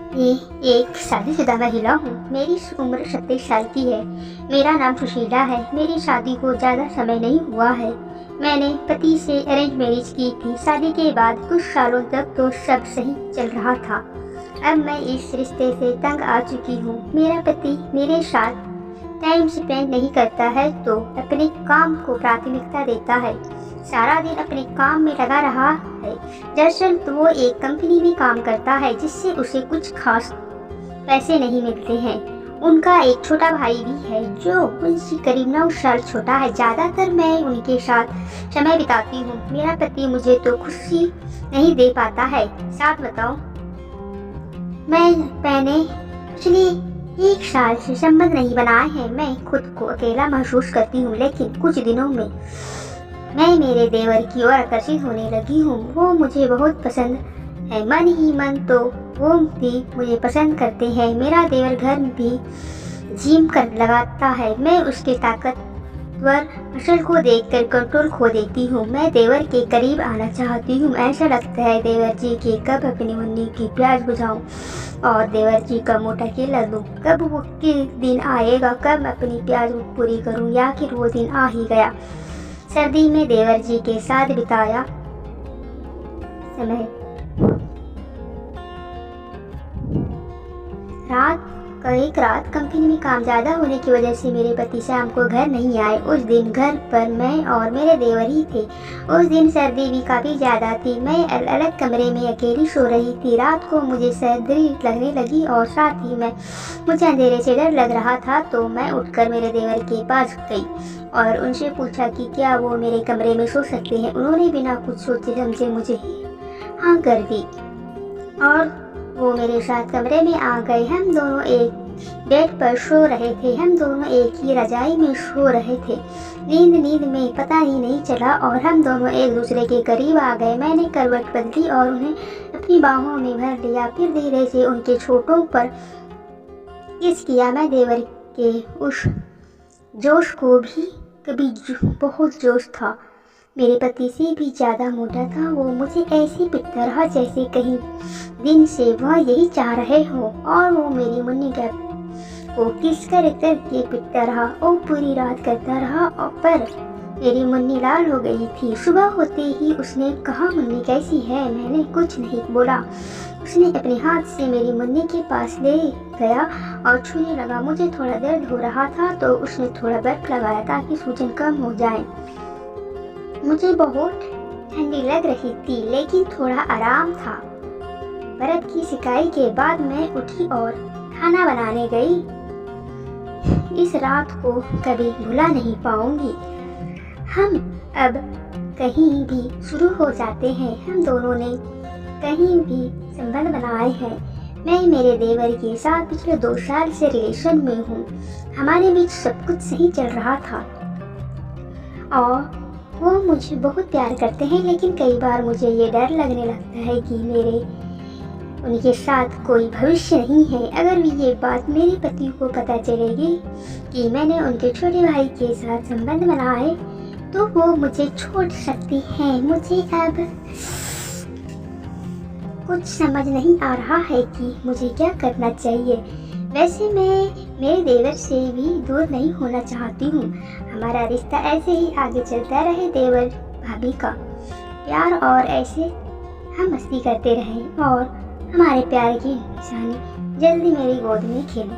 मैं एक शादीशुदा महिला हूँ। मेरी उम्र 27 साल की है। मेरा नाम सुशीला है। मेरी शादी को ज़्यादा समय नहीं हुआ है। मैंने पति से अरेंज मैरिज की थी। शादी के बाद कुछ सालों तक तो सब सही चल रहा था। अब मैं इस रिश्ते से तंग आ चुकी हूँ। मेरा पति मेरे साथ टाइम स्पेंड नहीं करता है तो अपने काम को प्राथमिकता देता है। सारा दिन अपने काम में लगा रहा है। दरअसल तो वो एक कंपनी में काम करता है जिससे उसे कुछ खास पैसे नहीं मिलते हैं। उनका एक छोटा भाई भी है जो उनसे करीब 9 साल छोटा है। ज़्यादातर मैं उनके साथ समय बिताती हूँ। मेरा पति मुझे तो खुशी नहीं दे पाता है। साथ बताओ, मैंने पिछले 1 साल से संबंध नहीं बनाए हैं। मैं खुद को अकेला महसूस करती हूँ, लेकिन कुछ दिनों में मैं मेरे देवर की ओर आकर्षित होने लगी हूँ। वो मुझे बहुत पसंद है। मन ही मन तो वो भी मुझे पसंद करते हैं। मेरा देवर घर भी जिम कर लगाता है। मैं उसके ताकतवर मसल को देखकर कंट्रोल खो देती हूँ। मैं देवर के करीब आना चाहती हूँ। ऐसा लगता है देवर जी की कब अपनी मुन्नी की प्यास बुझाऊं और देवर जी का मोटा केला दूं। कब वो के दिन आएगा, कब अपनी प्यास पूरी करूं, या फिर वो दिन आ ही गया। सर्दी में देवर जी के साथ बिताया समय। एक रात कंपनी में काम ज़्यादा होने की वजह से मेरे पति शाम को घर नहीं आए। उस दिन घर पर मैं और मेरे देवर ही थे। उस दिन सर्दी भी काफ़ी ज़्यादा थी। मैं अलग कमरे में अकेली सो रही थी। रात को मुझे सर्दी लगने लगी और साथ ही मुझे अंधेरे से डर लग रहा था। तो मैं उठकर मेरे देवर के पास गई और उनसे पूछा कि क्या वो मेरे कमरे में सो सकते हैं। उन्होंने बिना कुछ सोचे समझे मुझे हाँ कर दी और वो मेरे साथ कमरे में आ गए। हम दोनों एक बेड पर सो रहे थे। हम दोनों एक ही रजाई में सो रहे थे। नींद में पता ही नहीं चला और हम दोनों एक दूसरे के करीब आ गए। मैंने करवट बदली और उन्हें अपनी बाहों में भर लिया। फिर धीरे से उनके छोटों पर किस किया। मैं देवर के उस जोश को भी कभी बहुत जोश था। मेरे पति से भी ज़्यादा मोटा था। वो मुझे ऐसी पिटता रहा जैसे कहीं दिन से वह यही चाह रहे हो और वो मेरी मुन्नी को किस करके पिटता रहा और पूरी रात करता रहा। और पर मेरी मुन्नी लाल हो गई थी। सुबह होते ही उसने कहा, मुन्नी कैसी है? मैंने कुछ नहीं बोला। उसने अपने हाथ से मेरी मुन्नी के पास ले गया और छूने लगा। मुझे थोड़ा दर्द हो रहा था तो उसने थोड़ा बर्फ लगाया ताकि सूजन कम हो जाए। मुझे बहुत ठंडी लग रही थी लेकिन थोड़ा आराम था। बर्फ की सिकाई के बाद मैं उठी और खाना बनाने गई। इस रात को कभी भुला नहीं पाऊंगी। हम अब कहीं भी शुरू हो जाते हैं। हम दोनों ने कहीं भी संबंध बनाए हैं। मैं मेरे देवर के साथ पिछले 2 साल से रिलेशन में हूँ। हमारे बीच सब कुछ सही चल रहा था और वो मुझे बहुत प्यार करते हैं, लेकिन कई बार मुझे ये डर लगने लगता है कि उनके साथ कोई भविष्य नहीं है। अगर भी ये बात मेरे पति को पता चलेगी कि मैंने उनके छोटे भाई के साथ संबंध बनाए तो वो मुझे छोड़ सकती हैं। मुझे अब कुछ समझ नहीं आ रहा है कि मुझे क्या करना चाहिए। वैसे मैं मेरे देवर से भी दूर नहीं होना चाहती हूँ। हमारा रिश्ता ऐसे ही आगे चलता रहे। देवर भाभी का प्यार और ऐसे हम मस्ती करते रहें और हमारे प्यार की निशानी जल्दी मेरी गोद में खेलें।